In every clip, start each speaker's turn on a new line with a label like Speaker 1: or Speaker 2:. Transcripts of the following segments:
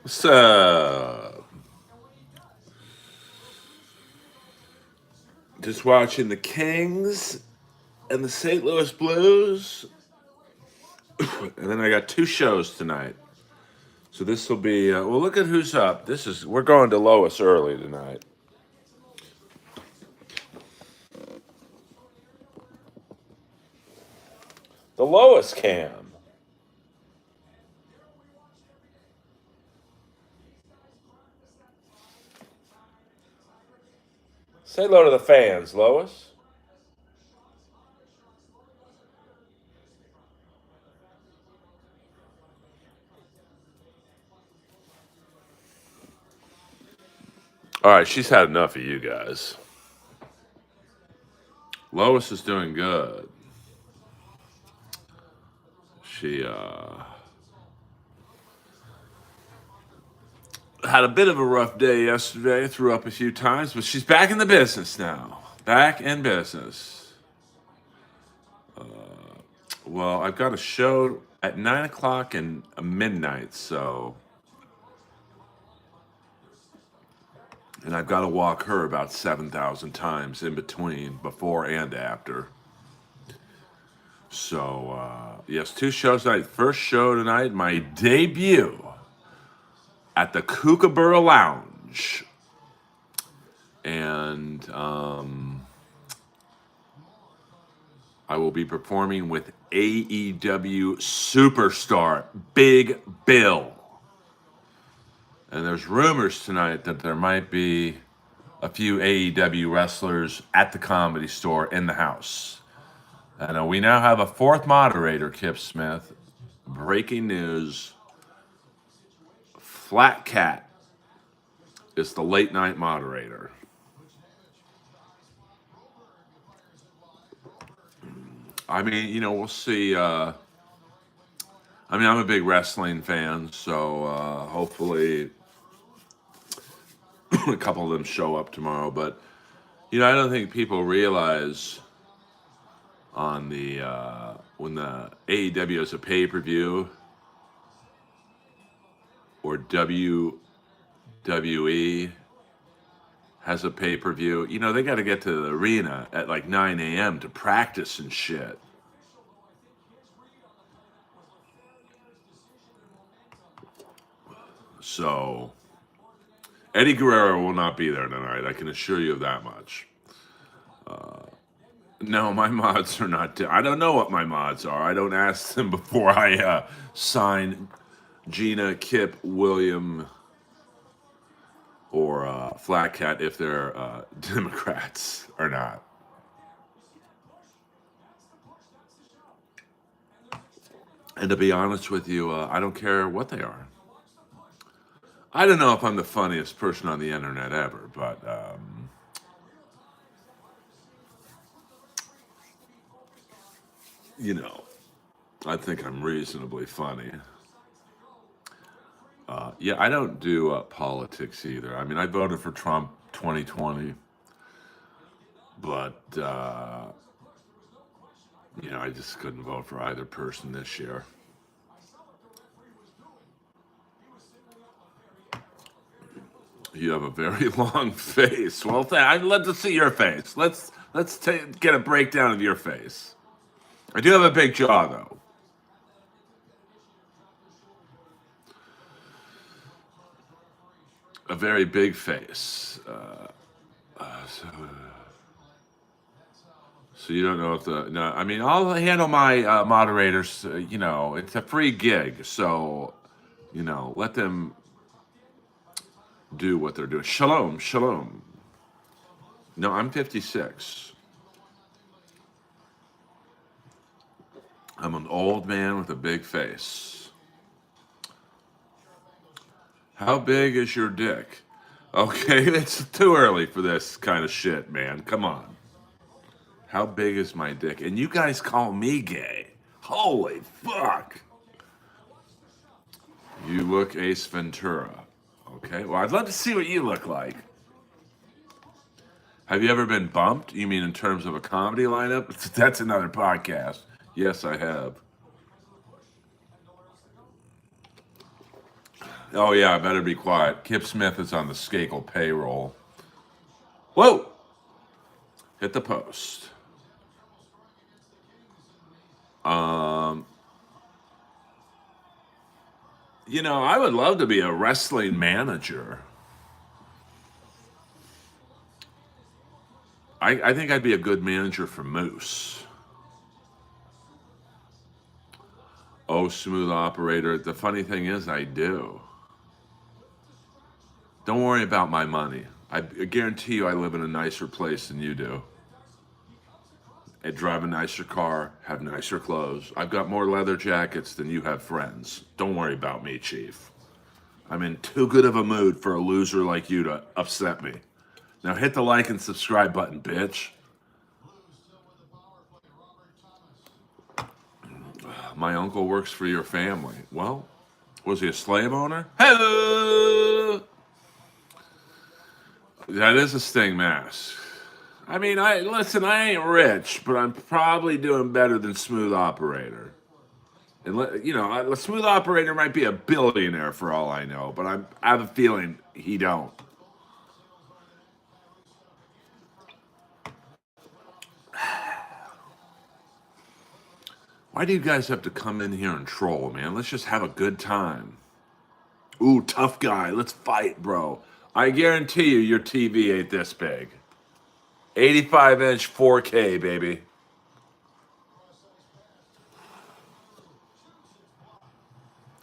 Speaker 1: So, just watching the Kings and the St. Louis Blues, and then I got two shows tonight. So this will be well. Look at who's up. We're going to Lois early tonight. The Lois Cam. Say hello to the fans, Lois. All right, she's had enough of you guys. Lois is doing good. She had a bit of a rough day yesterday, threw up a few times, but she's back in the business now. Back in business. Well, I've got a show at 9 o'clock and midnight, and I've got to walk her about 7,000 times in between, before and after. So, yes, two shows tonight. First show tonight, my debut at the Kookaburra Lounge. And I will be performing with AEW superstar Big Bill. And there's rumors tonight that there might be a few AEW wrestlers at the Comedy Store in the house. And we now have a fourth moderator, Kip Smith. Breaking news. Flat Cat is the late night moderator. I mean, we'll see. I'm a big wrestling fan, so hopefully a couple of them show up tomorrow. But, I don't think people realize on the when the AEW has a pay-per-view or WWE has a pay-per-view, they got to get to the arena at like 9 a.m. to practice and shit. So Eddie Guerrero will not be there tonight. I can assure you of that much. No, my mods are not. I don't know what my mods are. I don't ask them before I sign Gina, Kip, William, or Flat Cat if they're Democrats or not. And to be honest with you, I don't care what they are. I don't know if I'm the funniest person on the internet ever, but I think I'm reasonably funny. Yeah, I don't do politics either. I mean, I voted for Trump 2020, but I just couldn't vote for either person this year. You have a very long face. Well, I'd love to see your face. Let's get a breakdown of your face. I do have a big jaw, though. A very big face. So you don't know if the no. I mean, I'll handle my moderators. It's a free gig, so let them do what they're doing. Shalom, shalom. No, I'm 56. I'm an old man with a big face. How big is your dick? Okay, it's too early for this kind of shit, man. Come on. How big is my dick? And you guys call me gay. Holy fuck. You look Ace Ventura. Okay, well, I'd love to see what you look like. Have you ever been bumped? You mean in terms of a comedy lineup? That's another podcast. Yes, I have. Oh yeah, I better be quiet. Kip Smith is on the Skakel payroll. Whoa! Hit the post. You know, I would love to be a wrestling manager. I think I'd be a good manager for Moose. Oh, smooth operator. The funny thing is, I do. Don't worry about my money. I guarantee you I live in a nicer place than you do. I drive a nicer car, have nicer clothes. I've got more leather jackets than you have friends. Don't worry about me, Chief. I'm in too good of a mood for a loser like you to upset me. Now hit the like and subscribe button, bitch. My uncle works for your family. Well, was he a slave owner? Hello! That is a Sting mask. I mean, listen, I ain't rich, but I'm probably doing better than Smooth Operator. And you know, a Smooth Operator might be a billionaire for all I know, but I have a feeling he don't. Why do you guys have to come in here and troll, man? Let's just have a good time. Ooh, tough guy. Let's fight, bro. I guarantee you your TV ain't this big. 85-inch 4K, baby.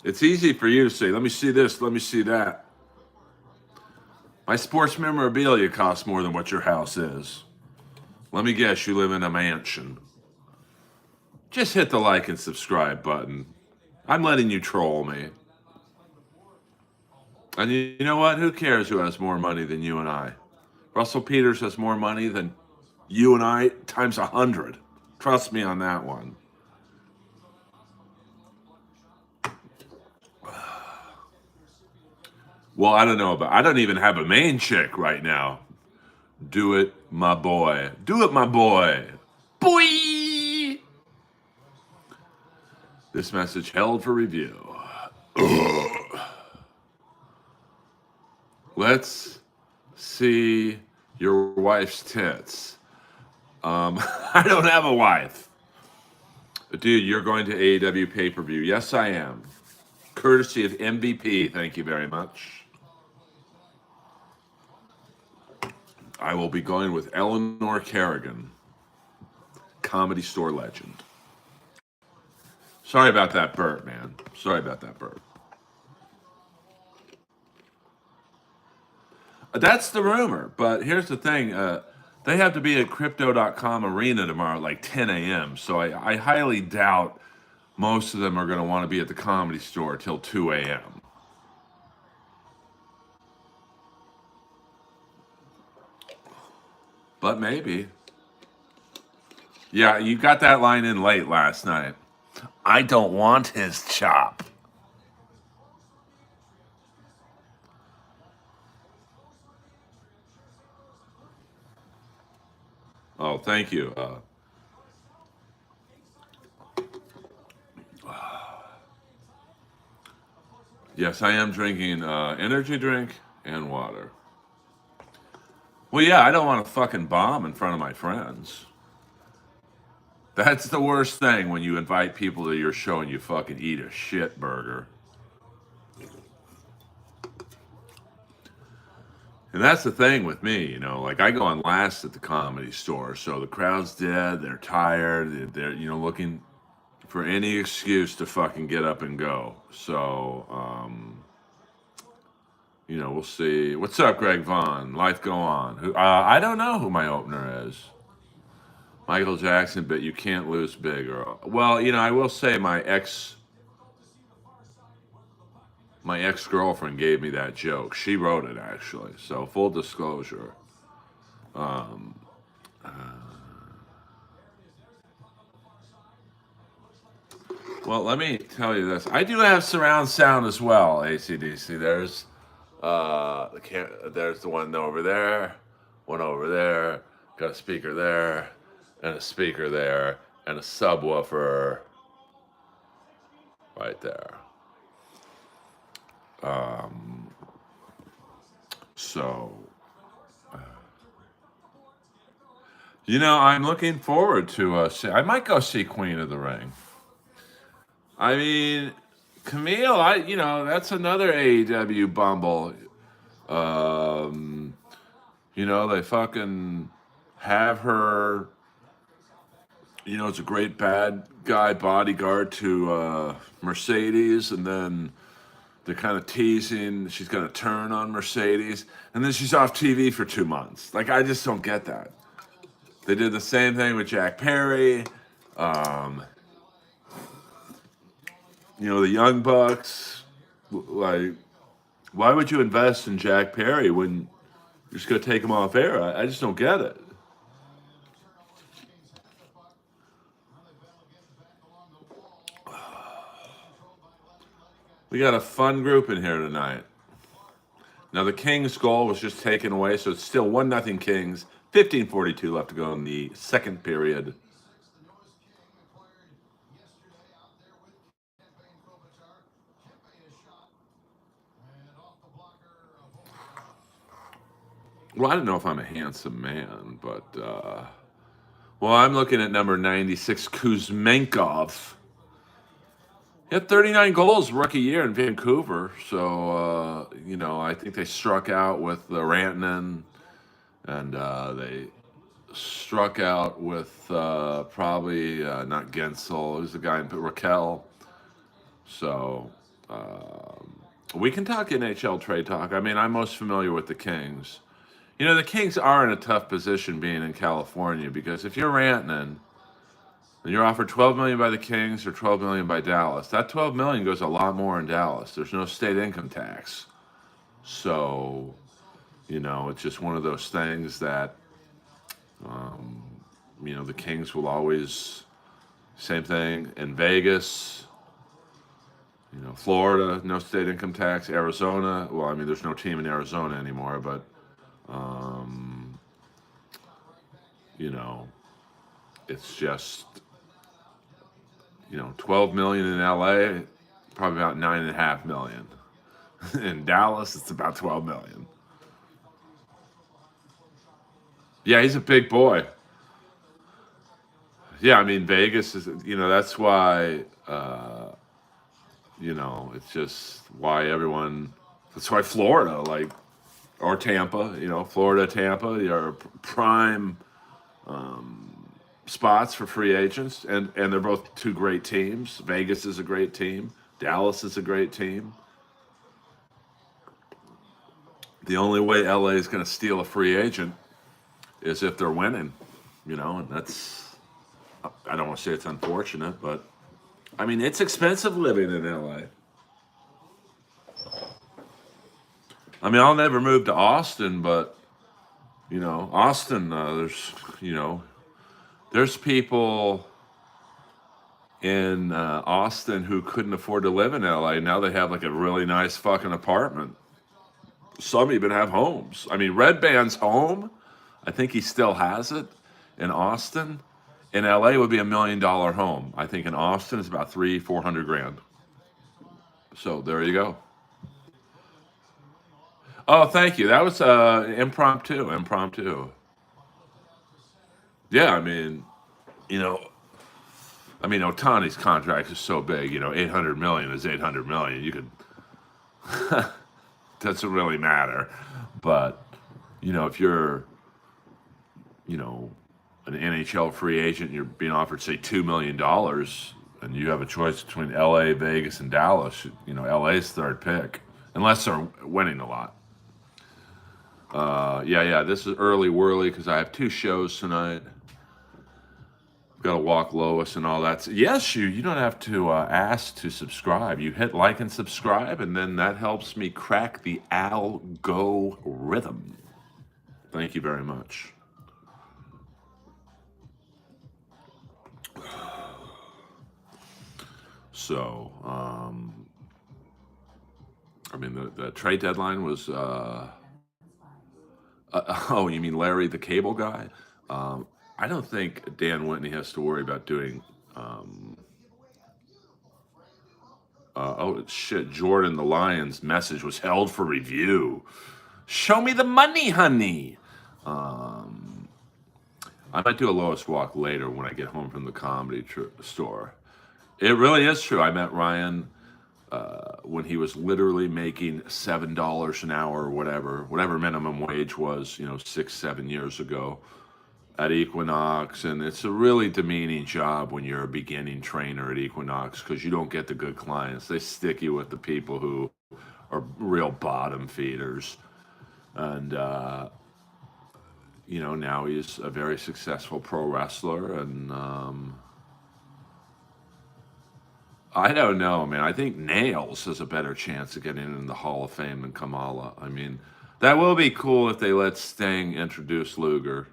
Speaker 1: It's easy for you to say, let me see this, let me see that. My sports memorabilia costs more than what your house is. Let me guess, you live in a mansion. Just hit the like and subscribe button. I'm letting you troll me. And you know what? Who cares who has more money than you and I? Russell Peters has more money than you and I times 100. Trust me on that one. Well, I don't know about. I don't even have a main chick right now. Do it, my boy. Do it, my boy. Boy. This message held for review. Let's see your wife's tits. I don't have a wife. Dude, you're going to AEW pay-per-view. Yes, I am. Courtesy of MVP. Thank you very much. I will be going with Eleanor Kerrigan, Comedy Store legend. Sorry about that burp, man. Sorry about that burp. That's the rumor, but here's the thing. They have to be at Crypto.com Arena tomorrow at like 10 a.m., so I highly doubt most of them are going to want to be at the Comedy Store till 2 a.m. But maybe. Yeah, you got that line in late last night. I don't want his chop. Oh, thank you. Yes, I am drinking energy drink and water. Well, yeah, I don't want to fucking bomb in front of my friends. That's the worst thing when you invite people to your show and you fucking eat a shit burger. And that's the thing with me, you know, like I go on last at the Comedy Store, so the crowd's dead, they're tired, they're you know, looking for any excuse to fucking get up and go. So, you know, we'll see. What's up, Greg Vaughn? Life go on. I don't know who my opener is. Michael Jackson, but you can't lose big. Or well, you know, I will say my ex girlfriend gave me that joke. She wrote it actually. So full disclosure. Um, well, let me tell you this. I do have surround sound as well. ACDC. There's the one over there, one over there. Got a speaker there, and a speaker there, and a subwoofer right there. So, I'm looking forward to I might go see Queen of the Ring. I mean, Camille, that's another AEW bumble. Um, they fucking have her. It's a great bad guy bodyguard to Mercedes, and then they're kind of teasing she's going to turn on Mercedes, and then she's off TV for 2 months. Like, I just don't get that. They did the same thing with Jack Perry. Um, the Young Bucks. Like, why would you invest in Jack Perry when you're just going to take him off air? I just don't get it. We got a fun group in here tonight. Now, the Kings' goal was just taken away, so it's still 1-0 Kings. 15:42 left to go in the second period. Well, I don't know if I'm a handsome man, but, I'm looking at number 96, Kuzmenkov. He had 39 goals rookie year in Vancouver, so, I think they struck out with Rantanen, and they struck out with probably not Gensel. It was the guy in Raquel. So we can talk NHL trade talk. I mean, I'm most familiar with the Kings. The Kings are in a tough position being in California because if you're Rantanen and you're offered $12 million by the Kings or $12 million by Dallas, that $12 million goes a lot more in Dallas. There's no state income tax, so it's just one of those things that the Kings will always. Same thing in Vegas. Florida, no state income tax. Arizona, well, I mean, there's no team in Arizona anymore, but, it's just, 12 million in LA, probably about 9.5 million. In Dallas, it's about 12 million. Yeah, he's a big boy. Yeah, I mean, Vegas is, that's why, it's just why that's why Florida, like, or Tampa, Florida, Tampa, are prime spots for free agents, and they're both two great teams. Vegas is a great team. Dallas is a great team. The only way LA is going to steal a free agent is if they're winning, and that's, I don't want to say it's unfortunate, but I mean, it's expensive living in LA. I mean, I'll never move to Austin, but Austin, there's people in Austin who couldn't afford to live in LA. Now they have like a really nice fucking apartment. Some even have homes. I mean, Red Band's home, I think he still has it in Austin. In LA, it would be $1 million home. I think in Austin, it's about 300-400 grand. So there you go. Oh, thank you. That was impromptu. Yeah, I mean, Otani's contract is so big. 800 million is 800 million. You could doesn't really matter, but if you're, an NHL free agent, you're being offered say $2 million, and you have a choice between LA, Vegas, and Dallas. LA's third pick, unless they're winning a lot. Yeah. This is early whirly because I have 2 shows tonight. Got to walk Lois and all that. Yes, you don't have to ask to subscribe. You hit like and subscribe, and then that helps me crack the algorithm. Thank you very much. So, I mean, the trade deadline was. Oh, you mean Larry, the cable guy? I don't think Dan Whitney has to worry about doing Oh shit! Jordan the Lion's message was held for review. Show me the money, honey. Um, I might do a Lois walk later when I get home from the comedy store. It really is true. I met Ryan when he was literally making $7 an hour or whatever minimum wage was, 6, 7 years ago at Equinox. And it's a really demeaning job when you're a beginning trainer at Equinox because you don't get the good clients. They stick you with the people who are real bottom feeders. And, now he's a very successful pro wrestler. And I don't know, man. I think Nails has a better chance of getting in the Hall of Fame than Kamala. I mean, that will be cool if they let Sting introduce Luger.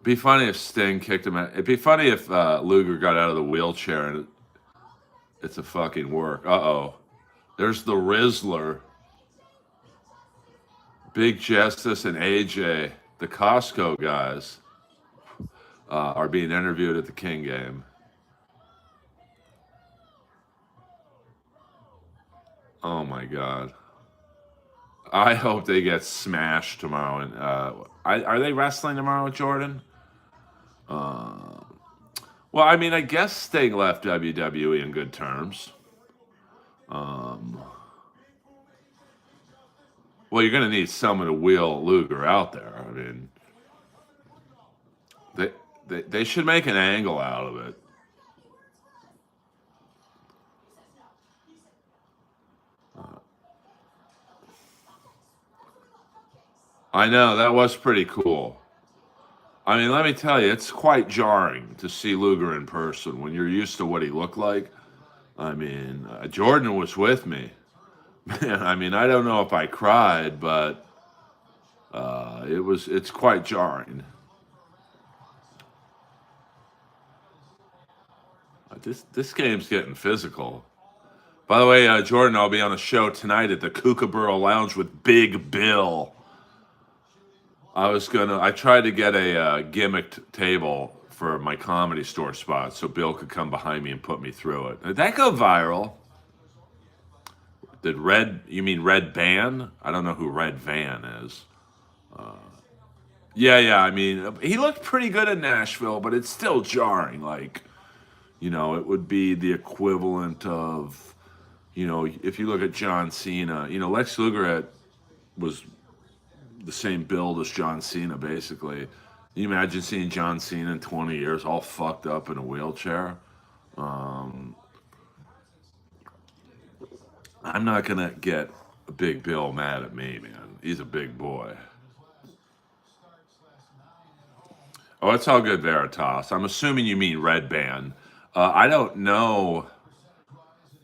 Speaker 1: Be funny if Sting kicked him out. It'd be funny if Luger got out of the wheelchair and it's a fucking work. Uh-oh. There's the Rizzler. Big Justice and AJ, the Costco guys, are being interviewed at the King game. Oh my God. I hope they get smashed tomorrow. And are they wrestling tomorrow, Jordan? Well, I mean, I guess Sting left WWE in good terms. Well, you're going to need someone to wheel Luger out there. I mean, they should make an angle out of it. I know, that was pretty cool. I mean, let me tell you, it's quite jarring to see Luger in person when you're used to what he looked like. I mean, Jordan was with me. Man, I mean, I don't know if I cried, but it's quite jarring. This game's getting physical. By the way, Jordan, I'll be on a show tonight at the Kookaburra Lounge with Big Bill. I tried to get a gimmicked table for my comedy store spot so Bill could come behind me and put me through it. Did that go viral? You mean Red Van? I don't know who Red Van is. Yeah, I mean, he looked pretty good in Nashville, but it's still jarring. Like, it would be the equivalent of, if you look at John Cena, Lex Luger was the same build as John Cena, basically. Can you imagine seeing John Cena in 20 years all fucked up in a wheelchair? I'm not going to get a Big Bill mad at me, man. He's a big boy. Oh, it's all good, Veritas. I'm assuming you mean Red Band. I don't know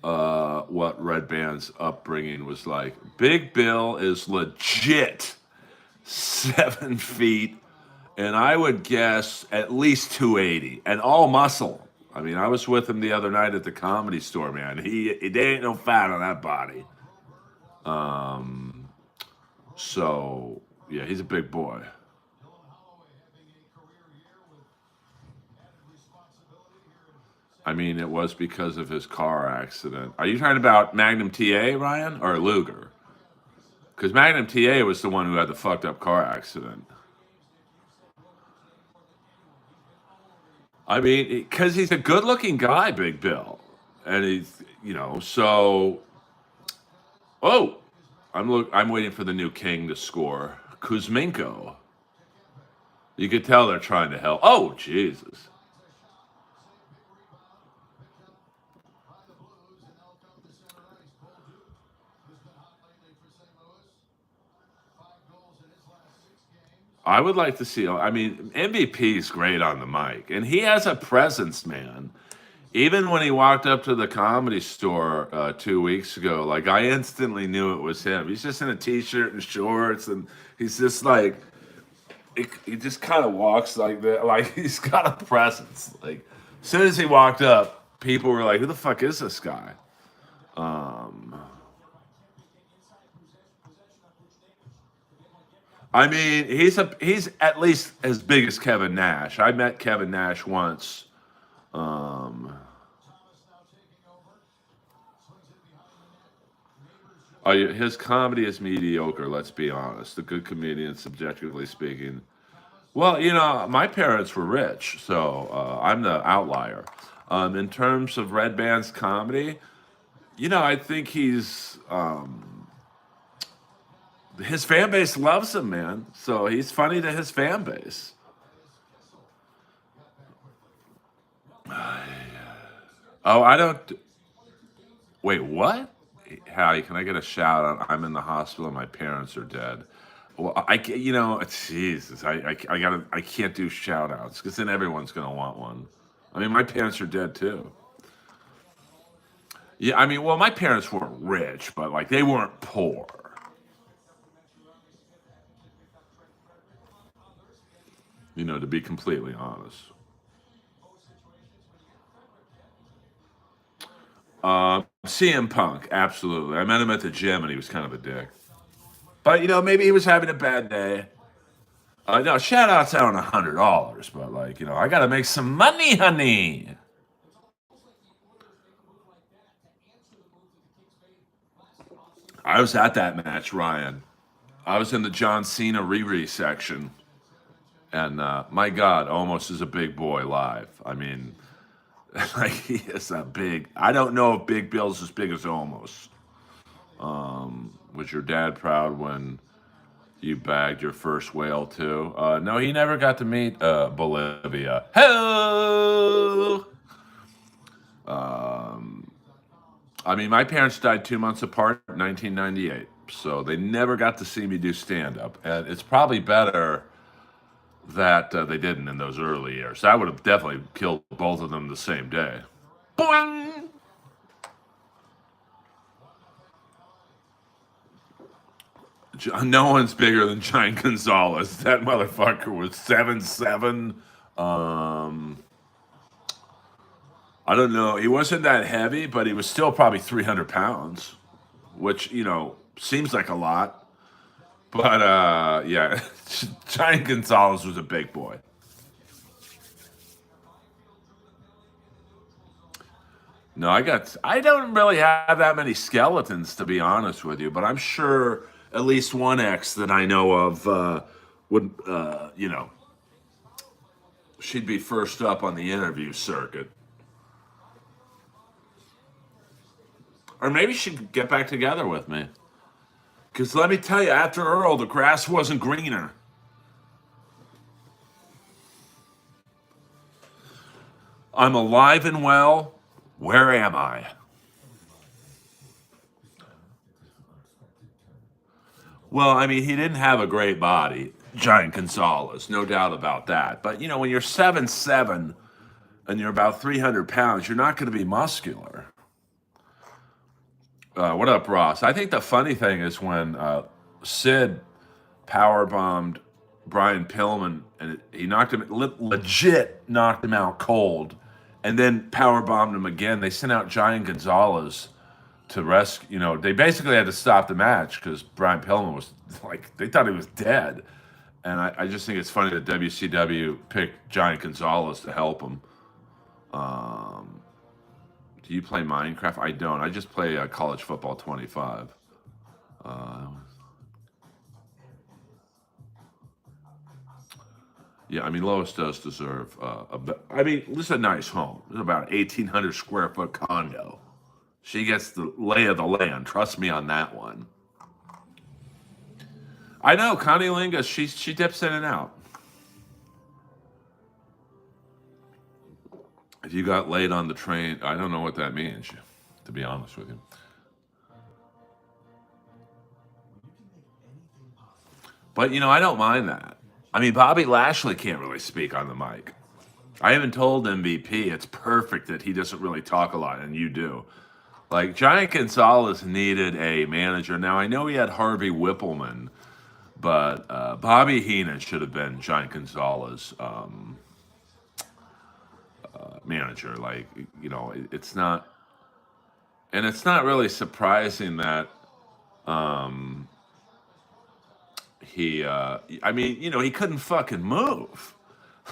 Speaker 1: what Red Band's upbringing was like. Big Bill is legit 7 feet, and I would guess at least 280, and all muscle. I mean, I was with him the other night at the Comedy Store, man. There ain't no fat on that body. So yeah, he's a big boy. I mean, it was because of his car accident. Are you talking about Magnum TA, Ryan, or Luger? Because Magnum TA was the one who had the fucked up car accident. I mean, because he's a good-looking guy, Big Bill, and he's, so. Oh, I'm waiting for the new king to score. Kuzminko. You could tell they're trying to help. Oh, Jesus. I would like to see. I mean, MVP is great on the mic, and he has a presence, man. Even when he walked up to the Comedy Store 2 weeks ago, like I instantly knew it was him. He's just in a t-shirt and shorts, and he's just like, he just kind of walks like that. Like he's got a presence. Like as soon as he walked up, people were like, "Who the fuck is this guy?" I mean, he's at least as big as Kevin Nash. I met Kevin Nash once. Um, Oh, his comedy is mediocre. Let's be honest. A good comedian, subjectively speaking. Well, my parents were rich, so I'm the outlier. In terms of Red Band's comedy, I think his fan base loves him, man. So he's funny to his fan base. Oh, I don't. Wait, what? Howdy, can I get a shout out? I'm in the hospital and my parents are dead. Well, I can't, Jesus, I can't do shout outs because then everyone's going to want one. I mean, my parents are dead too. Yeah, I mean, well, my parents weren't rich, but like they weren't poor. To be completely honest. CM Punk, absolutely. I met him at the gym and he was kind of a dick. But maybe he was having a bad day. No, shout outs out on $100, but like, I gotta make some money, honey. I was at that match, Ryan. I was in the John Cena Riri section, and my God, almost is a big boy live. I mean, like he is a big. I don't know if Big Bill's as big as almost. Was your dad proud when you bagged your first whale too? No, he never got to meet Bolivia. Hello. I mean, my parents died 2 months apart, in 1998, so they never got to see me do stand up, and it's probably better that they didn't in those early years. I would have definitely killed both of them the same day. Boing! No one's bigger than Giant Gonzalez. That motherfucker was 7'7". I don't know. He wasn't that heavy, but he was still probably 300 pounds, which, seems like a lot. But, yeah, Giant Gonzalez was a big boy. No, I don't really have that many skeletons, to be honest with you, but I'm sure at least one ex that I know of would, she'd be first up on the interview circuit. Or maybe she'd get back together with me. Because let me tell you, after Earl, the grass wasn't greener. I'm alive and well. Where am I? Well, I mean, he didn't have a great body, Giant Gonzalez, no doubt about that. But, when you're 7'7" and you're about 300 pounds, you're not going to be muscular. What up, Ross? I think the funny thing is when Sid power bombed Brian Pillman and he knocked him, legit knocked him out cold, and then power bombed him again. They sent out Giant Gonzalez to rescue. They basically had to stop the match because Brian Pillman was like, they thought he was dead. And I just think it's funny that WCW picked Giant Gonzalez to help him. Do you play Minecraft? I don't. I just play College Football 25. Yeah, I mean, Lois does deserve I mean, this is a nice home. It's about 1,800 square foot condo. She gets the lay of the land. Trust me on that one. I know, Connie Lingus, she dips in and out. If you got laid on the train, I don't know what that means, to be honest with you. But I don't mind that. I mean, Bobby Lashley can't really speak on the mic. I even told MVP it's perfect that he doesn't really talk a lot, and you do. Like Giant Gonzalez needed a manager. Now I know he had Harvey Whippleman, but Bobby Heenan should have been Giant Gonzalez manager. Like it's not, and it's not really surprising that he. I mean, he couldn't fucking move.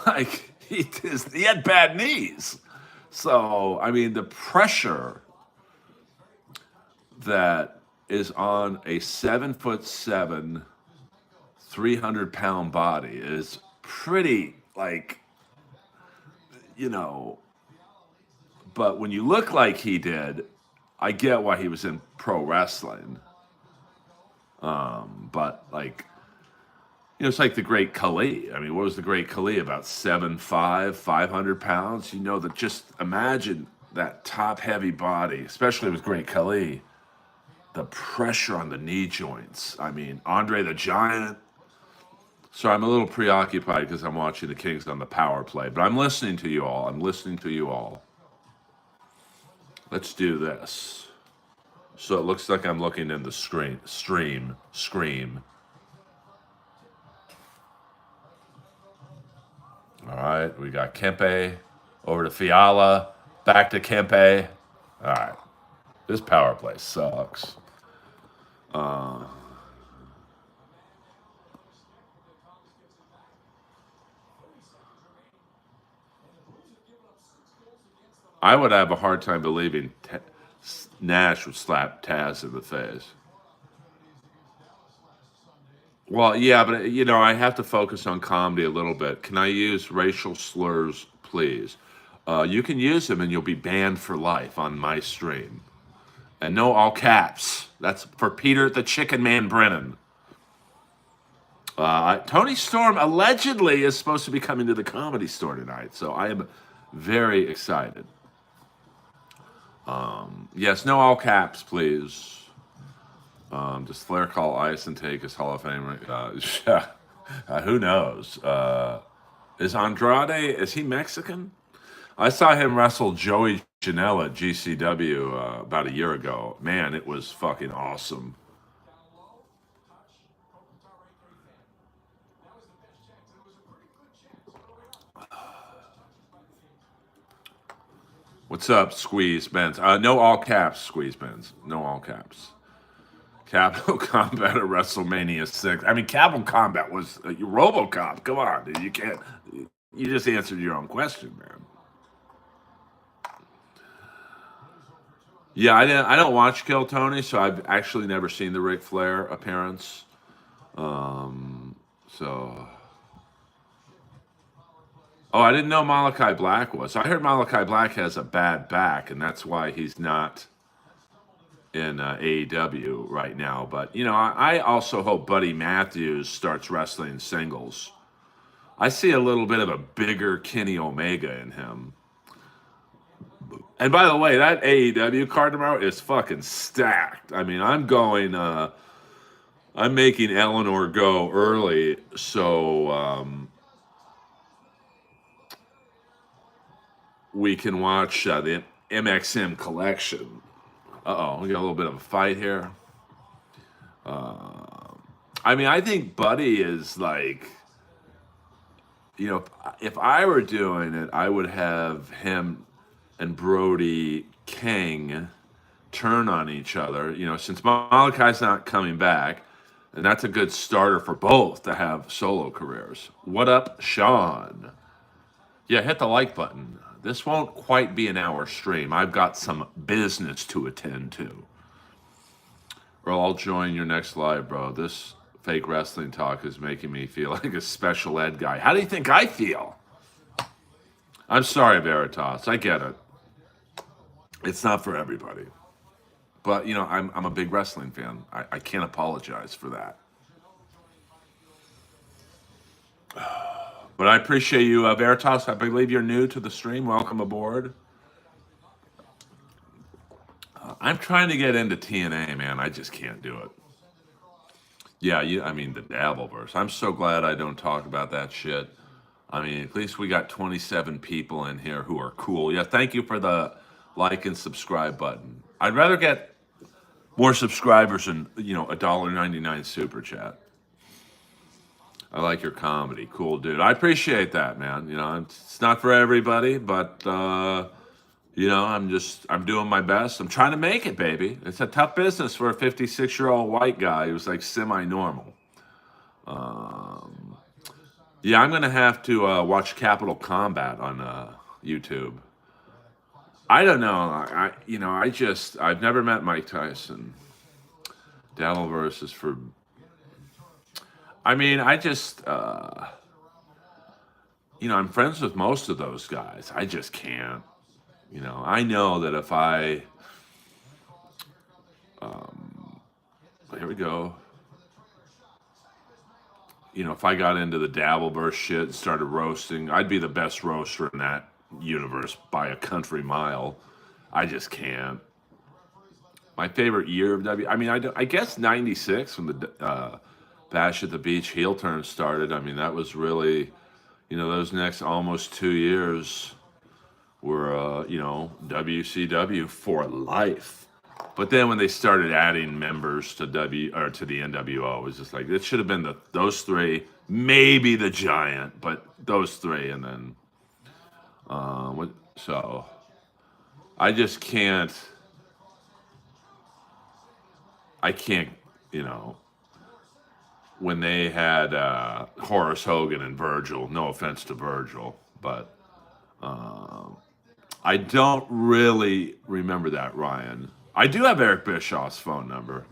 Speaker 1: Like he had bad knees. So I mean, the pressure that is on a 7'7", 300-pound body. Is pretty like, you know, but when you look like he did, I get why he was in pro wrestling. But like, it's like the Great Khali. I mean, what was the Great Khali? About 7'5", 500 pounds. That just imagine that top heavy body, especially with Great Khali, the pressure on the knee joints. I mean, Andre the Giant. So I'm a little preoccupied because I'm watching the Kings on the power play, but I'm listening to you all. Let's do this. So it looks like I'm looking in the stream. All right, we got Kempe over to Fiala, back to Kempe. All right, this power play sucks. I would have a hard time believing Nash would slap Taz in the face. Well, yeah, but I have to focus on comedy a little bit. Can I use racial slurs, please? You can use them, and you'll be banned for life on my stream. And no all caps. That's for Peter the Chicken Man Brennan. Tony Storm allegedly is supposed to be coming to the Comedy Store tonight, so I am very excited. Yes, no all caps, please. Does Flair call Ice and take his Hall of Fame? Who knows? Is Andrade, is he Mexican? I saw him wrestle Joey Janela at GCW about a year ago. Man, it was fucking awesome. What's up, Squeeze Benz? No all caps, Squeeze Benz. No all caps. Capital Combat at WrestleMania 6. I mean, Capital Combat was RoboCop. Come on, dude. You can't. You just answered your own question, man. Yeah, I don't watch Kill Tony, so I've actually never seen the Ric Flair appearance. So. Oh, I didn't know Malachi Black was. I heard Malachi Black has a bad back, and that's why he's not in AEW right now. But, I also hope Buddy Matthews starts wrestling singles. I see a little bit of a bigger Kenny Omega in him. And by the way, that AEW card tomorrow is fucking stacked. I mean, I'm making Eleanor go early, so we can watch the MXM collection. Uh-oh, we got a little bit of a fight here. I mean, I think Buddy is like, if I were doing it, I would have him and Brody King turn on each other. Since Malachi's not coming back, and that's a good starter for both to have solo careers. What up, Sean? Yeah, hit the like button. This won't quite be an hour stream. I've got some business to attend to. Or I'll join your next live, bro. This fake wrestling talk is making me feel like a special ed guy. How do you think I feel? I'm sorry, Veritas. I get it. It's not for everybody. But, I'm a big wrestling fan. I can't apologize for that. But I appreciate you, Veritas. I believe you're new to the stream. Welcome aboard. I'm trying to get into TNA, man. I just can't do it. Yeah, I mean, the Dabbleverse. I'm so glad I don't talk about that shit. I mean, at least we got 27 people in here who are cool. Yeah, thank you for the like and subscribe button. I'd rather get more subscribers than, $1.99 super chat. I like your comedy. Cool, dude. I appreciate that, man. It's not for everybody, but, I'm doing my best. I'm trying to make it, baby. It's a tough business for a 56-year-old white guy who's like semi-normal. Yeah, I'm going to have to watch Capital Combat on YouTube. I don't know. I've never met Mike Tyson. Dabbleverse is for. I mean, I just, I'm friends with most of those guys. I just can't. I know that if I, here we go. If I got into the Dabbleverse shit and started roasting, I'd be the best roaster in that universe by a country mile. I just can't. My favorite year of I mean, I guess '96 when the Bash at the Beach heel turn started. I mean, that was really, those next almost 2 years were, WCW for life. But then when they started adding members to to the NWO, it was just like it should have been those three, maybe the Giant, but those three, and then so I just can't. I can't, when they had Horace Hogan and Virgil. No offense to Virgil, but I don't really remember that, Ryan. I do have Eric Bischoff's phone number.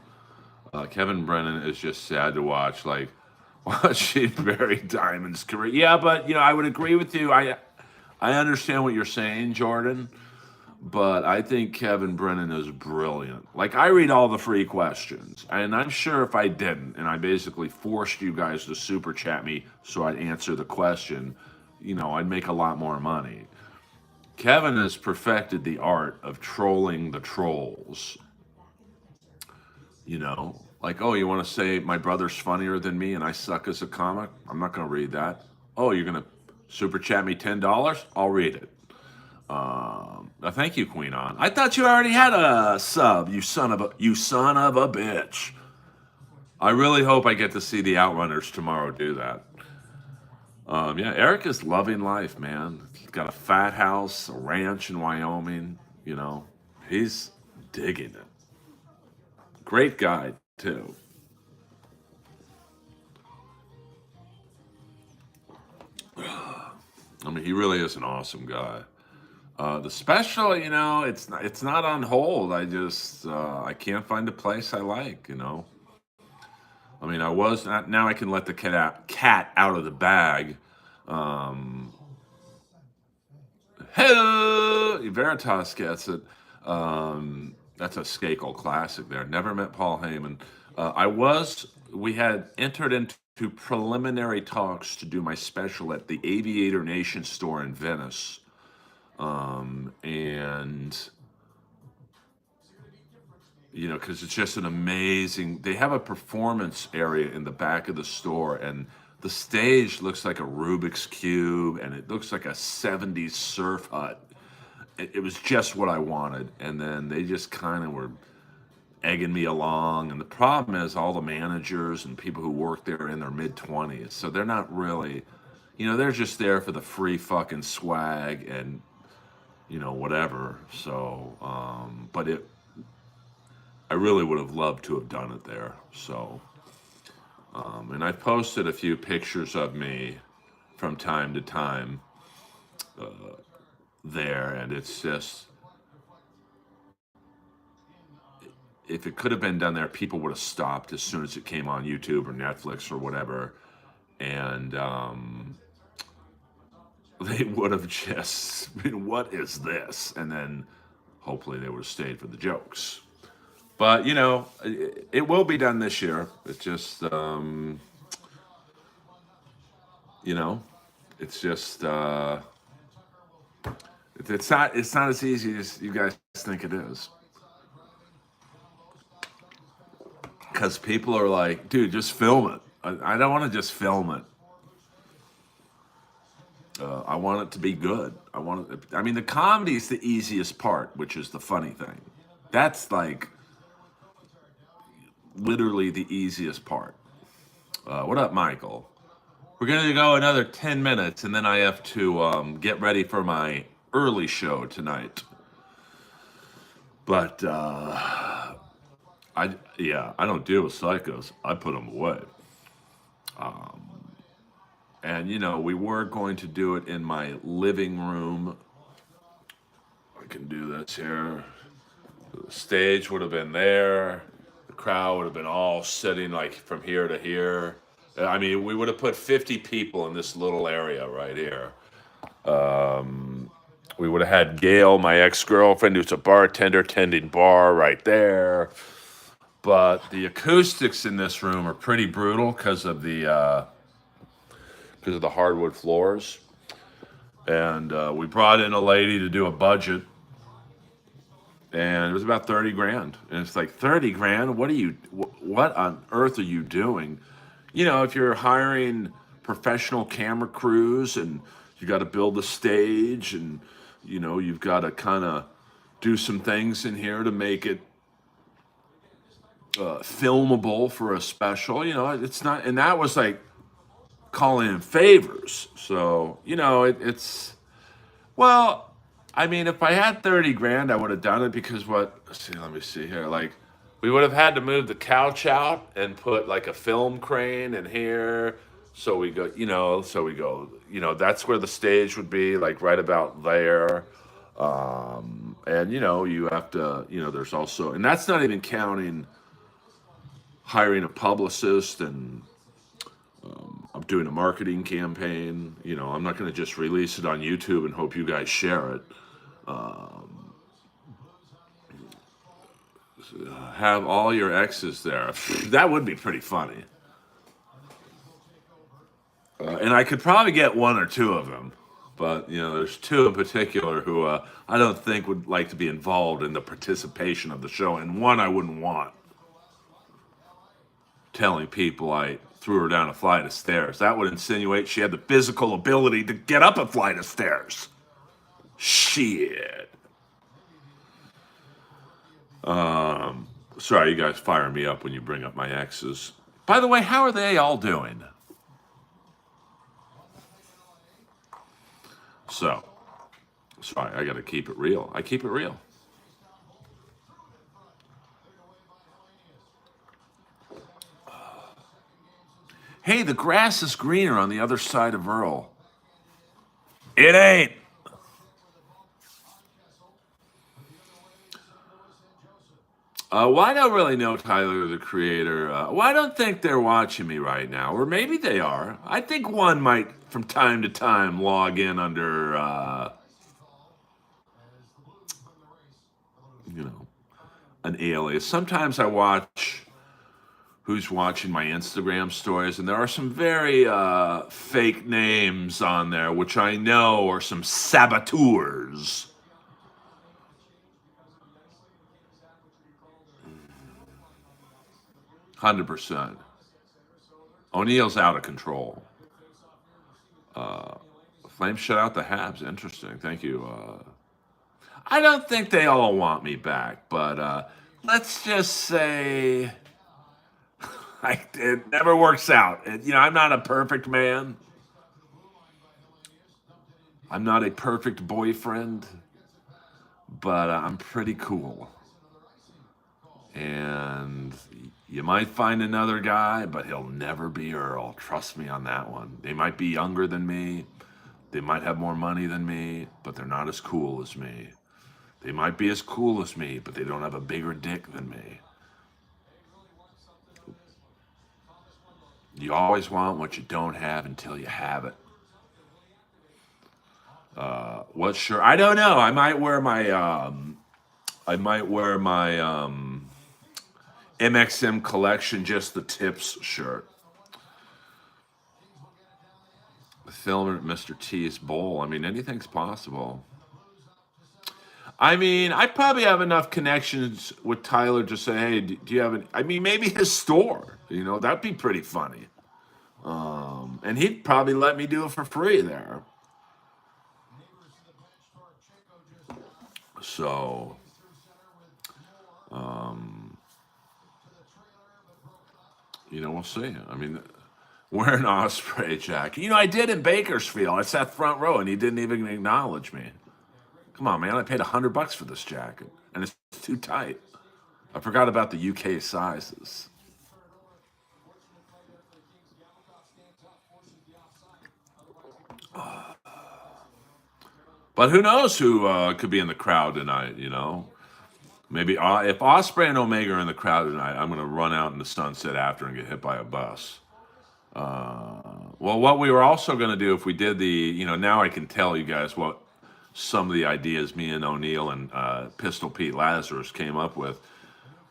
Speaker 1: Kevin Brennan is just sad to watch, like watching Barry Diamond's career. Yeah, but I would agree with you. I understand what you're saying, Jordan, but I think Kevin Brennan is brilliant. Like, I read all the free questions, and I'm sure if I didn't, and I basically forced you guys to super chat me so I'd answer the question, I'd make a lot more money. Kevin has perfected the art of trolling the trolls. Like, oh, you want to say my brother's funnier than me and I suck as a comic? I'm not going to read that. Oh, you're going to super chat me $10? I'll read it. Thank you, Queen On. I thought you already had a sub, you son of a bitch. I really hope I get to see the Outrunners tomorrow do that. Yeah, Eric is loving life, man. He's got a fat house, a ranch in Wyoming. He's digging it. Great guy, too. I mean, he really is an awesome guy. The special, it's not on hold. I can't find a place I like. I mean, now I can let the cat out of the bag. Hey, Veritas gets it. That's a Skakel classic there. Never met Paul Heyman. We had entered into preliminary talks to do my special at the Aviator Nation store in Venice. And because it's just an amazing, they have a performance area in the back of the store, and the stage looks like a Rubik's Cube, and it looks like a 70s surf hut. It was just what I wanted, and then they just kind of were egging me along, and the problem is all the managers and people who work there are in their mid-20s, so they're not really, they're just there for the free fucking swag and whatever. So, but I really would have loved to have done it there. So, and I posted a few pictures of me from time to time there, and it's just, if it could have been done there, people would have stopped as soon as it came on YouTube or Netflix or whatever, and they would have just been, what is this? And then hopefully they would have stayed for the jokes. But, it will be done this year. It's just, it's just, it's not as easy as you guys think it is. Because people are like, dude, just film it. I don't want to just film it. I want it to be good. I mean, the comedy is the easiest part, which is the funny thing. That's like literally the easiest part. What up, Michael? We're going to go another 10 minutes, and then I have to get ready for my early show tonight. But, I don't deal with psychos. I put them away. And, we were going to do it in my living room. I can do this here. The stage would have been there. The crowd would have been all sitting like from here to here. I mean, we would have put 50 people in this little area right here. We would have had Gail, my ex-girlfriend, who's a bartender, tending bar right there. But the acoustics in this room are pretty brutal because of the hardwood floors. And we brought in a lady to do a budget, and it was about 30 grand. And it's like, 30 grand? What on earth are you doing? You know, if you're hiring professional camera crews and you got to build a stage and, you know, you've got to kind of do some things in here to make it filmable for a special, you know, it's not, and that was like calling in favors. So, you know, well, I mean, if I had 30 grand, I would have done it because let me see here. Like, we would have had to move the couch out and put like a film crane in here. That's where the stage would be, like right about there. And, you know, you have to, you know, there's also, and that's not even counting hiring a publicist, and I'm doing a marketing campaign. You know, I'm not going to just release it on YouTube and hope you guys share it. Have all your exes there. That would be pretty funny. And I could probably get one or two of them. But, you know, there's two in particular who I don't think would like to be involved in the participation of the show. And one I wouldn't want telling people I threw her down a flight of stairs. That would insinuate she had the physical ability to get up a flight of stairs. Shit. Sorry, you guys fire me up when you bring up my exes. By the way, how are they all doing? So, sorry, I got to keep it real. I keep it real. Hey, the grass is greener on the other side of Earl. It ain't. Well, I don't really know Tyler, the creator. Well, I don't think they're watching me right now, or maybe they are. I think one might, from time to time, log in under, you know, an alias. Sometimes I watch who's watching my Instagram stories, and there are some very fake names on there, which I know are some saboteurs. 100%. O'Neal's out of control. Flames shut out the Habs. Interesting. Thank you. I don't think they all want me back, but let's just say it never works out. You know, I'm not a perfect man. I'm not a perfect boyfriend, but I'm pretty cool. And you might find another guy, but he'll never be Earl. Trust me on that one. They might be younger than me. They might have more money than me, but they're not as cool as me. They might be as cool as me, but they don't have a bigger dick than me. You always want what you don't have until you have it. What shirt? I don't know. I might wear my MXM collection, just the tips shirt. The film at Mr. T's bowl. I mean, anything's possible. I mean, I probably have enough connections with Tyler to say, hey, do you have any? I mean, maybe his store. You know, that'd be pretty funny. And he'd probably let me do it for free there. So, you know, we'll see. I mean, wearing an Osprey jacket. You know, I did in Bakersfield. I sat front row, and he didn't even acknowledge me. Come on, man. I paid $100 for this jacket, and it's too tight. I forgot about the UK sizes. But who knows who could be in the crowd tonight, you know? Maybe if Osprey and Omega are in the crowd tonight, I'm going to run out in the sunset after and get hit by a bus. Well, what we were also going to do if we did now I can tell you guys what some of the ideas me and O'Neill and Pistol Pete Lazarus came up with.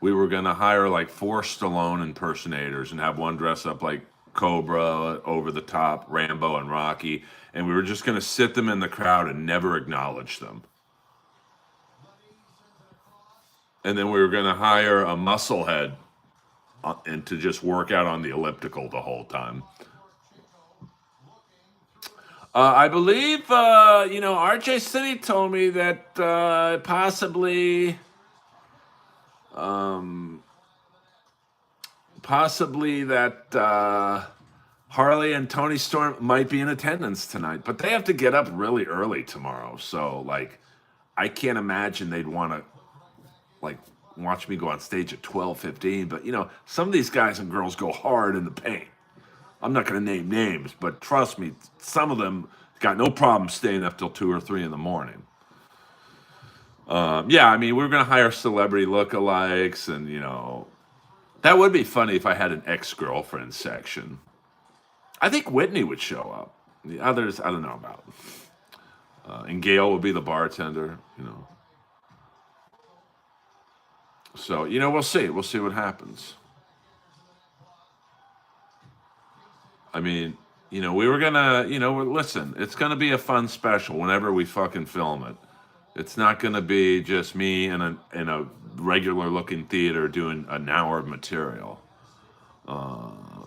Speaker 1: We were going to hire like 4 Stallone impersonators and have one dress up like Cobra, Over the Top, Rambo, and Rocky. And we were just going to sit them in the crowd and never acknowledge them. And then we were going to hire a musclehead and to just work out on the elliptical the whole time. I believe, RJ City told me that possibly that Harley and Tony Storm might be in attendance tonight, but they have to get up really early tomorrow. So, like, I can't imagine they'd want to, like, watch me go on stage at 12:15. But, some of these guys and girls go hard in the paint. I'm not going to name names, but trust me, some of them got no problem staying up till 2 or 3 in the morning. Yeah, I mean, we were going to hire celebrity lookalikes, and, that would be funny if I had an ex-girlfriend section. I think Whitney would show up. The others, I don't know about. And Gail would be the bartender, So, we'll see. We'll see what happens. I mean, we were gonna, listen, it's gonna be a fun special whenever we fucking film it. It's not gonna be just me in a regular looking theater doing an hour of material.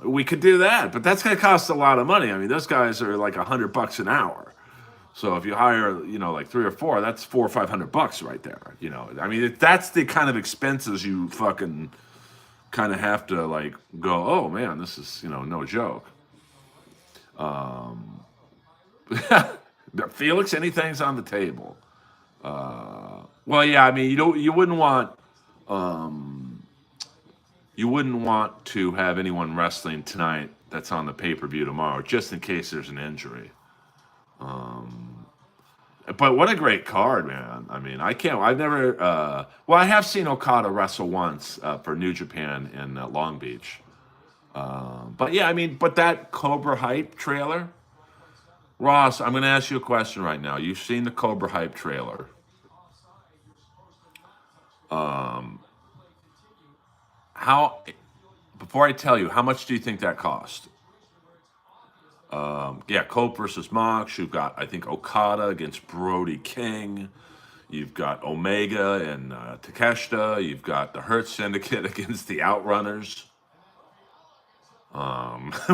Speaker 1: We could do that, but that's gonna cost a lot of money. I mean, those guys are like $100 an hour. So if you hire, like 3 or 4, that's $400 or $500 right there. I mean, that's the kind of expenses you fucking kind of have to like go, oh man, this is, no joke. Felix, anything's on the table. Well, yeah, I mean, you wouldn't want to have anyone wrestling tonight that's on the pay-per-view tomorrow, just in case there's an injury. But what a great card, man. I mean, I've never, I have seen Okada wrestle once for New Japan in Long Beach. But yeah, I mean, but that Cobra Hype trailer, Ross, I'm going to ask you a question right now. You've seen the Cobra Hype trailer. Before I tell you, how much do you think that cost? Yeah, Cope versus Mox. You've got, I think, Okada against Brody King. You've got Omega and Takeshita. You've got the Hurt Syndicate against the Outrunners.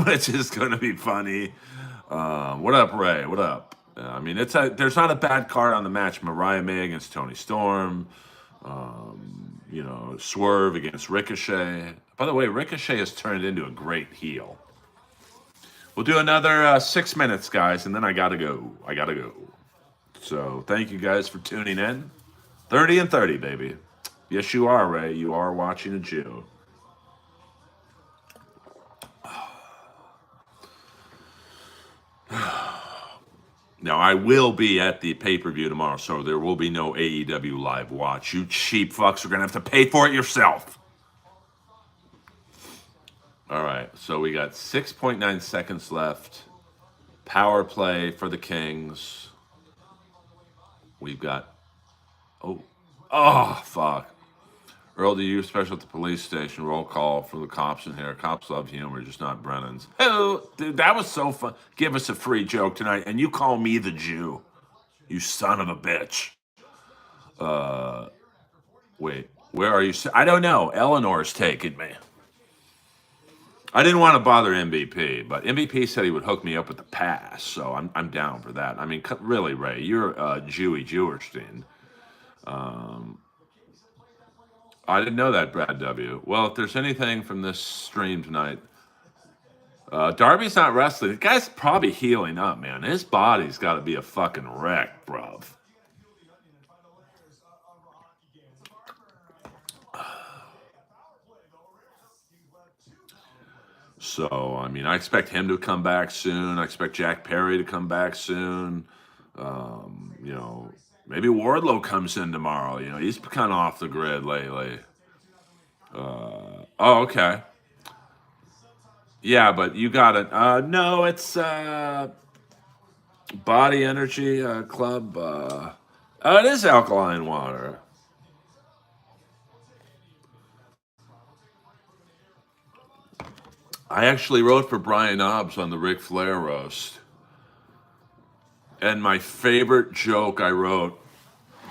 Speaker 1: Which is going to be funny. What up, Ray? What up? I mean, there's not a bad card on the match. Mariah May against Tony Storm. Swerve against Ricochet. By the way, Ricochet has turned into a great heel. We'll do another 6 minutes, guys, and then I gotta go. So thank you guys for tuning in. 30 and 30, baby. Yes, you are, Ray. You are watching a Jew. Now, I will be at the pay-per-view tomorrow, so there will be no AEW live watch. You cheap fucks are going to have to pay for it yourself. All right, so we got 6.9 seconds left. Power play for the Kings. We've got... Oh, fuck. Earl, do you special at the police station? Roll call for the cops in here. Cops love humor, just not Brennan's. Oh, dude, that was so fun. Give us a free joke tonight, and you call me the Jew. You son of a bitch. Wait, where are you? I don't know. Eleanor's taking me. I didn't want to bother MVP, but MVP said he would hook me up with the pass, so I'm down for that. I mean, really, Ray, you're Jewy Jewerstein. I didn't know that, Brad W. Well, if there's anything from this stream tonight, Darby's not wrestling. The guy's probably healing up, man. His body's got to be a fucking wreck, bruv. So, I mean, I expect him to come back soon. I expect Jack Perry to come back soon. Maybe Wardlow comes in tomorrow. You know, he's kind of off the grid lately. Oh, okay. Yeah, but you got it. No, it's Body Energy Club. Oh, it is alkaline water. I actually wrote for Brian Knobs on the Ric Flair roast. And my favorite joke I wrote,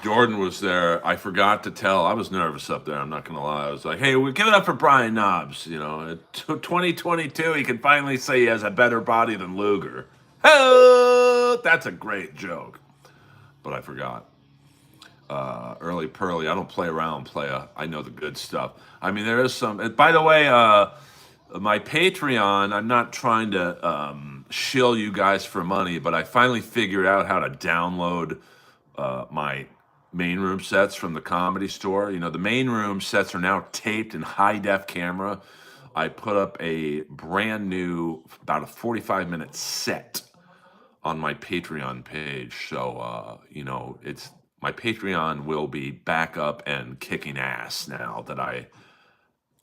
Speaker 1: Jordan was there. I forgot to tell. I was nervous up there. I'm not going to lie. I was like, hey, we're giving up for Brian Knobs. You know, in 2022, he can finally say he has a better body than Luger. Oh, that's a great joke. But I forgot. Early Pearly. I don't play around, playa. I know the good stuff. I mean, there is some. And by the way, my Patreon, I'm not trying to shill you guys for money, but I finally figured out how to download my main room sets from the Comedy Store. You know, the main room sets are now taped in high def camera. I put up a brand new, about a 45-minute set on my Patreon page. So, you know, it's my Patreon will be back up and kicking ass now that I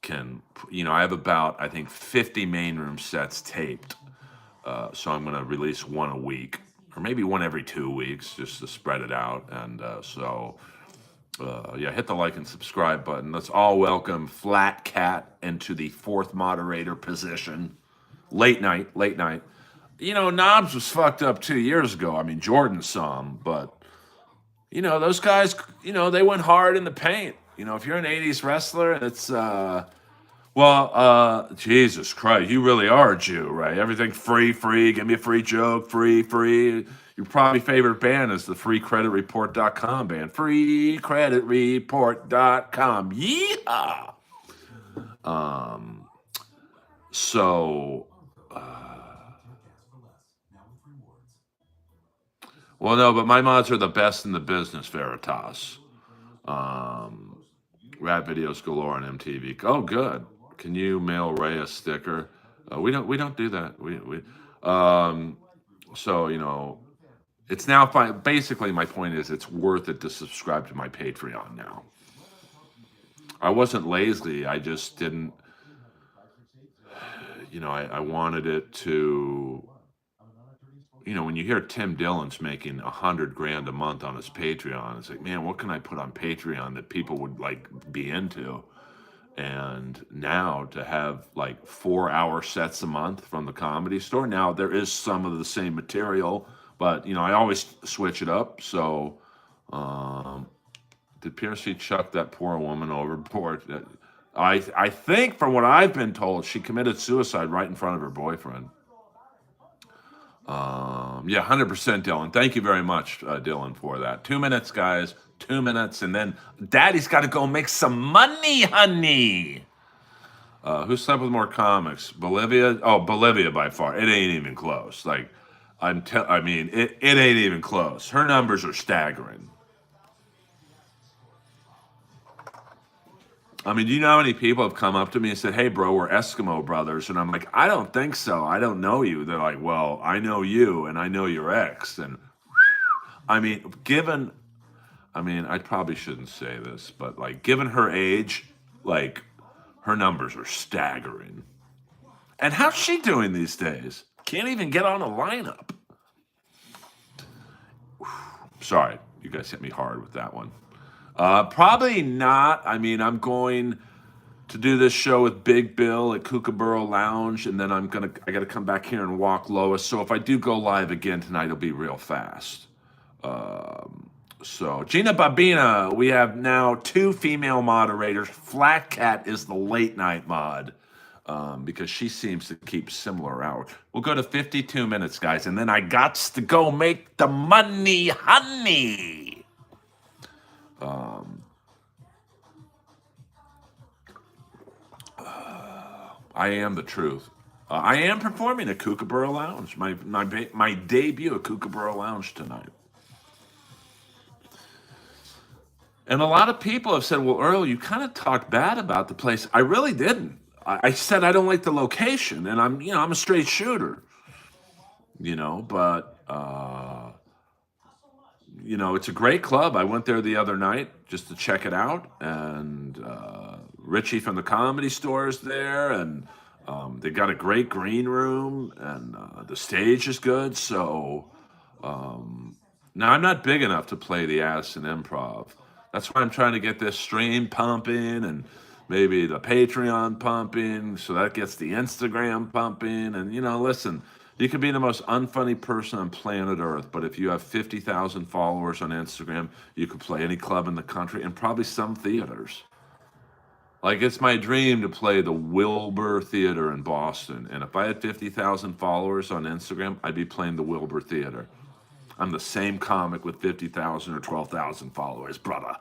Speaker 1: can, you know, I have about, I think, 50 main room sets taped. So I'm going to release one a week, or maybe one every 2 weeks, just to spread it out. And yeah, hit the like and subscribe button. Let's all welcome Flat Cat into the fourth moderator position. Late night, late night. You know, Knobs was fucked up 2 years ago. I mean, Jordan saw him, but, you know, those guys, you know, they went hard in the paint. You know, if you're an 80s wrestler, it's, Jesus Christ, you really are a Jew, right? Everything free, free, give me a free joke, free, free. Your probably favorite band is the freecreditreport.com band. Freecreditreport.com. Yeehaw! So, well, no, but my mods are the best in the business, Veritas. Rap videos galore on MTV. Oh, good. Can you mail Ray a sticker? We don't do that. So you know, it's now fine. Basically, my point is, it's worth it to subscribe to my Patreon now. I wasn't lazy. I just didn't. You know, I wanted it to. You know, when you hear Tim Dillon's making $100,000 a month on his Patreon, it's like, man, what can I put on Patreon that people would like be into? And now to have like 4-hour sets a month from the Comedy Store. Now there is some of the same material, but you know, I always switch it up. So, did Piercy chuck that poor woman overboard? I think, from what I've been told, she committed suicide right in front of her boyfriend. Yeah, 100% Dylan. Thank you very much, Dylan, for that. 2 minutes, guys. 2 minutes, and then Daddy's got to go make some money, honey. Who slept with more comics? Bolivia? Oh, Bolivia by far. It ain't even close. Like, I mean, it ain't even close. Her numbers are staggering. I mean, do you know how many people have come up to me and said, hey, bro, we're Eskimo brothers? And I'm like, I don't think so. I don't know you. They're like, well, I know you, and I know your ex. And I mean, I probably shouldn't say this, but like, given her age, like, her numbers are staggering. And how's she doing these days? Can't even get on a lineup. Sorry, you guys hit me hard with that one. Probably not. I mean, I'm going to do this show with Big Bill at Kookaburra Lounge, and then I got to come back here and walk Lois. So if I do go live again tonight, it'll be real fast. So Gina Babina, we have now 2 female moderators. Flat Cat is the late night mod, because she seems to keep similar hours. We'll go to 52 minutes, guys, and then I gots to go make the money, honey. I am the truth. I am performing at Kookaburra Lounge. My debut at Kookaburra Lounge tonight. And a lot of people have said, well, Earl, you kind of talked bad about the place. I really didn't. I said I don't like the location, and I'm a straight shooter. But it's a great club. I went there the other night just to check it out, and Richie from the Comedy Store is there, and they got a great green room, and the stage is good. So now I'm not big enough to play the Addison Improv. That's why I'm trying to get this stream pumping and maybe the Patreon pumping, so that gets the Instagram pumping. And listen, you could be the most unfunny person on planet Earth, but if you have 50,000 followers on Instagram, you could play any club in the country and probably some theaters. Like, it's my dream to play the Wilbur Theater in Boston. And if I had 50,000 followers on Instagram, I'd be playing the Wilbur Theater. I'm the same comic with 50,000 or 12,000 followers, brother.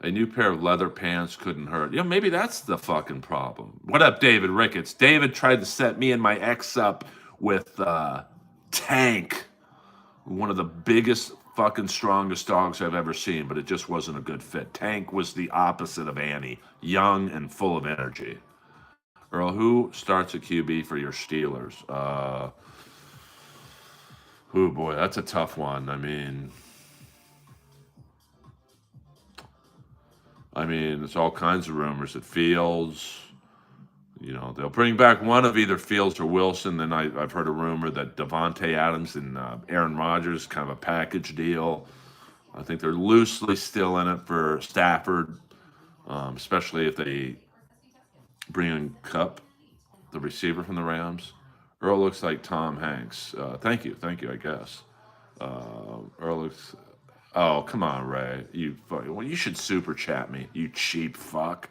Speaker 1: A new pair of leather pants couldn't hurt. Maybe that's the fucking problem. What up, David Ricketts? David tried to set me and my ex up with Tank, one of the biggest fucking strongest dogs I've ever seen, but it just wasn't a good fit. Tank was the opposite of Annie, young and full of energy. Earl, who starts a QB for your Steelers? Oh boy, that's a tough one. I mean, there's all kinds of rumors that Fields, they'll bring back one of either Fields or Wilson. Then I've heard a rumor that Devontae Adams and Aaron Rodgers, kind of a package deal. I think they're loosely still in it for Stafford, especially if they bring in Kupp, the receiver from the Rams. Earl looks like Tom Hanks. Thank you, I guess. Earl looks... Oh, come on, Ray. You should super chat me, you cheap fuck.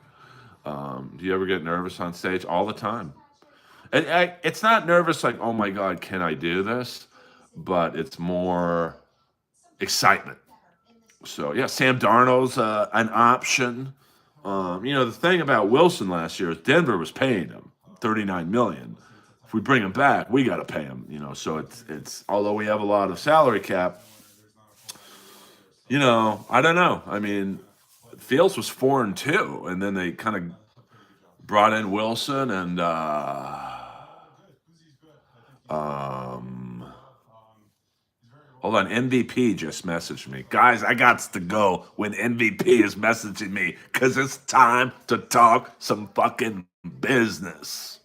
Speaker 1: Do you ever get nervous on stage? All the time. It's not nervous like, oh my God, can I do this? But it's more excitement. So, yeah, Sam Darnold's an option. The thing about Wilson last year is Denver was paying him $39 million. If we bring him back, we got to pay him. So it's although we have a lot of salary cap, I don't know. Fields was 4-2, and then they kind of brought in Wilson, and hold on, MVP just messaged me. Guys, I got to go when MVP is messaging me because it's time to talk some fucking business.